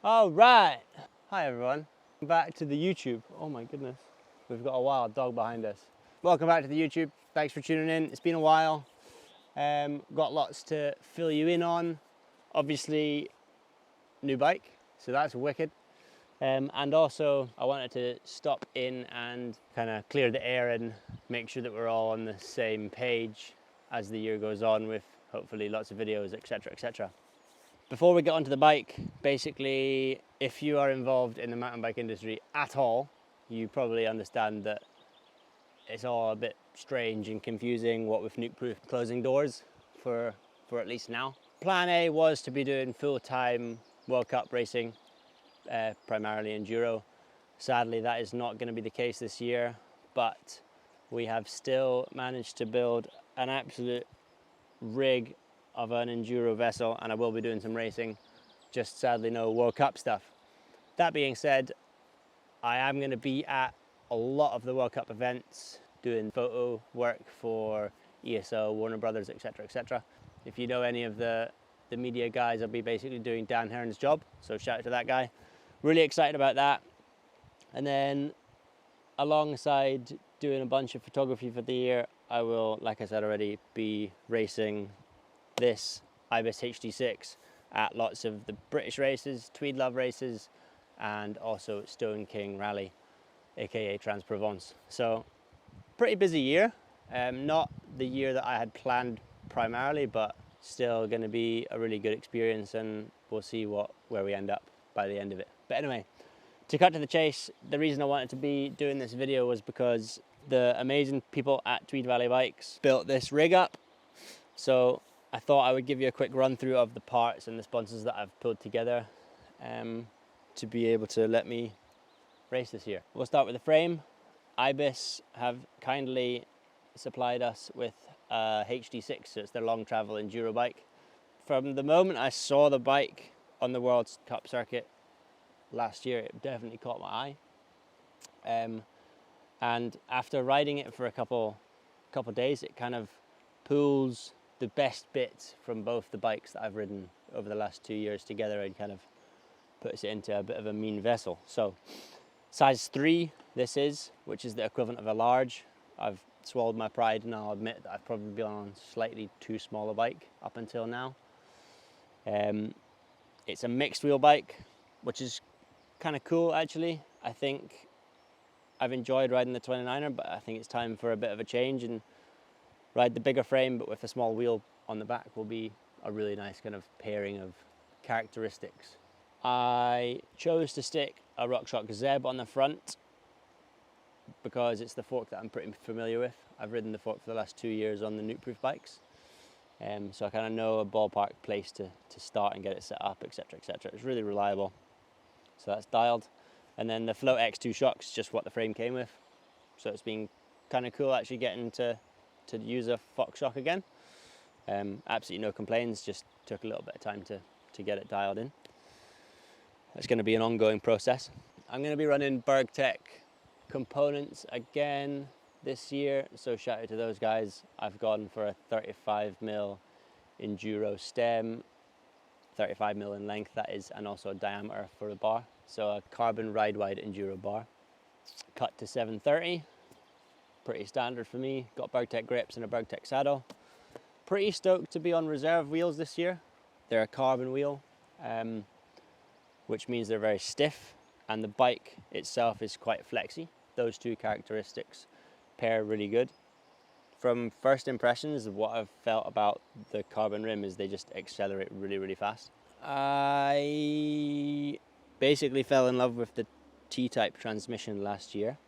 All right. Hi everyone. Back to the YouTube. Oh my goodness. We've got a wild dog behind us. Welcome back to the YouTube. Thanks for tuning in. It's been a while. Got lots to fill you in on. Obviously, new bike, so that's wicked. And also, I wanted to stop in and kind of clear the air and make sure that we're all on the same page as the year goes on, with hopefully lots of videos, etc, etc. Before we get onto the bike, basically, if you are involved in the mountain bike industry at all, you probably understand that it's all a bit strange and confusing, what with nuke-proof closing doors for at least now. Plan A was to be doing full-time World Cup racing, primarily enduro. Sadly, that is not going to be the case this year, but we have still managed to build an absolute rig of an enduro vessel, and I will be doing some racing, just sadly no World Cup stuff. That being said, I am going to be at a lot of the World Cup events doing photo work for ESO, Warner Brothers, etc, etc. If you know any of the media guys, I'll be basically doing Dan Heron's job, so shout out to that guy. Really excited about that. And then alongside doing a bunch of photography for the year, I will, like I said already, be racing this Ibis HD6 at lots of the British races, Tweed Love races, and also Stone King Rally, aka Trans-Provence. So pretty busy year. Not the year that I had planned primarily, but still going to be a really good experience, and we'll see where we end up by the end of it. But anyway, to cut to the chase, the reason I wanted to be doing this video was because the amazing people at Tweed Valley Bikes built this rig up. So I thought I would give you a quick run through of the parts and the sponsors that I've pulled together to be able to let me race this year. We'll start with the frame. Ibis have kindly supplied us with a HD6, so it's their long travel enduro bike. From the moment I saw the bike on the World Cup circuit last year, it definitely caught my eye. And after riding it for a couple days, it kind of pulls the best bits from both the bikes that I've ridden over the last 2 years together, and kind of puts it into a bit of a mean vessel. So size 3 this is, which is the equivalent of a large. I've swallowed my pride and I'll admit that I've probably been on slightly too small a bike up until now. It's a mixed wheel bike, which is kind of cool actually. I think I've enjoyed riding the 29er, but I think it's time for a bit of a change and ride the bigger frame, but with a small wheel on the back will be a really nice kind of pairing of characteristics. I chose to stick a RockShox Zeb on the front because it's the fork that I'm pretty familiar with. I've ridden the fork for the last 2 years on the nuke-proof bikes, so I kind of know a ballpark place to start and get it set up, etc, etc. It's really reliable, so that's dialed. And then the Float X2 shocks, just what the frame came with, so it's been kind of cool actually getting to use a Fox shock again. Absolutely no complaints, just took a little bit of time to get it dialed in. It's going to be an ongoing process. I'm going to be running Bergtech components again this year, so shout out to those guys. I've gone for a 35mm enduro stem, 35mm in length that is, and also a diameter for the bar. So a carbon ride wide enduro bar, cut to 730. Pretty standard for me. Got Bergtech grips and a Bergtech saddle. Pretty stoked to be on reserve wheels this year. They're a carbon wheel, which means they're very stiff, and the bike itself is quite flexy. Those two characteristics pair really good. From first impressions, of what I've felt about the carbon rim is they just accelerate really, really fast. I basically fell in love with the T-type transmission last year.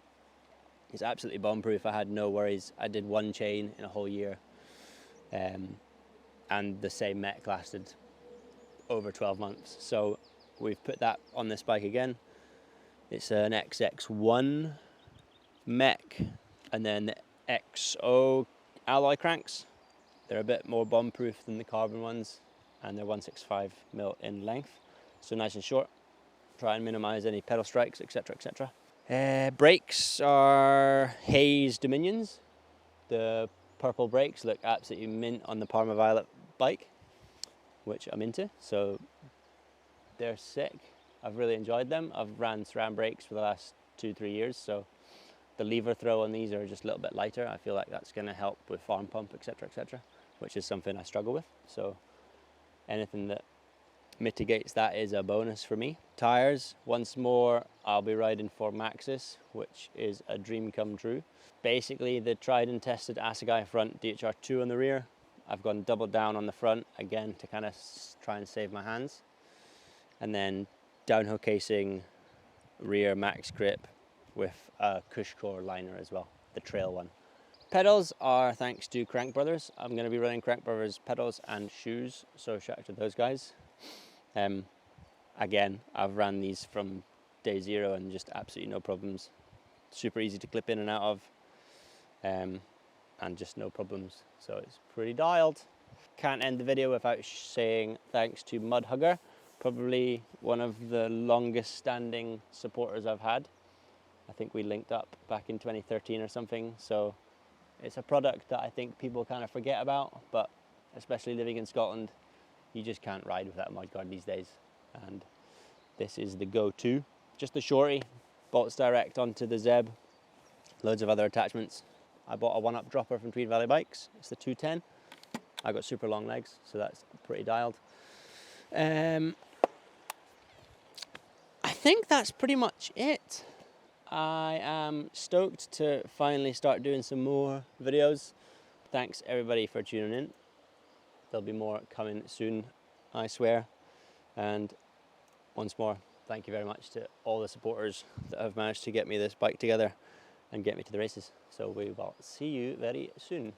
It's absolutely bomb-proof. I had no worries. I did one chain in a whole year, and the same mech lasted over 12 months. So we've put that on this bike again. It's an XX1 mech, and then the XO alloy cranks. They're a bit more bomb-proof than the carbon ones, and they're 165mm in length, so nice and short. Try and minimize any pedal strikes, etc, etc. Brakes are Hayes Dominions. The purple brakes look absolutely mint on the Parma Violet bike, which I'm into, so they're sick. I've really enjoyed them. I've ran SRAM brakes for the last 2-3 years, so the lever throw on these are just a little bit lighter. I feel like that's going to help with farm pump, etc., which is something I struggle with. So anything that mitigates that is a bonus for me. Tires, once more, I'll be riding for Maxxis, which is a dream come true. Basically, the tried and tested Assegai front, DHR2 on the rear. I've gone double down on the front, again, to kind of try and save my hands. And then downhill casing, rear max grip with a Cushcore liner as well, the trail one. Pedals are thanks to Crank Brothers. I'm going to be running Crank Brothers pedals and shoes, so shout out to those guys. Again, I've ran these from day zero and just absolutely no problems. Super easy to clip in and out of, and just no problems. So it's pretty dialed. Can't end the video without saying thanks to Mudhugger, probably one of the longest standing supporters I've had. I think we linked up back in 2013 or something. So it's a product that I think people kind of forget about, but especially living in Scotland, you just can't ride without a mudguard these days. And this is the go-to. Just the shorty, bolts direct onto the Zeb, loads of other attachments. I bought a one-up dropper from Tweed Valley Bikes. It's the 210. I got super long legs, so that's pretty dialed. I think that's pretty much it. I am stoked to finally start doing some more videos. Thanks everybody for tuning in. There'll be more coming soon, I swear. And once more, thank you very much to all the supporters that have managed to get me this bike together and get me to the races. So we will see you very soon.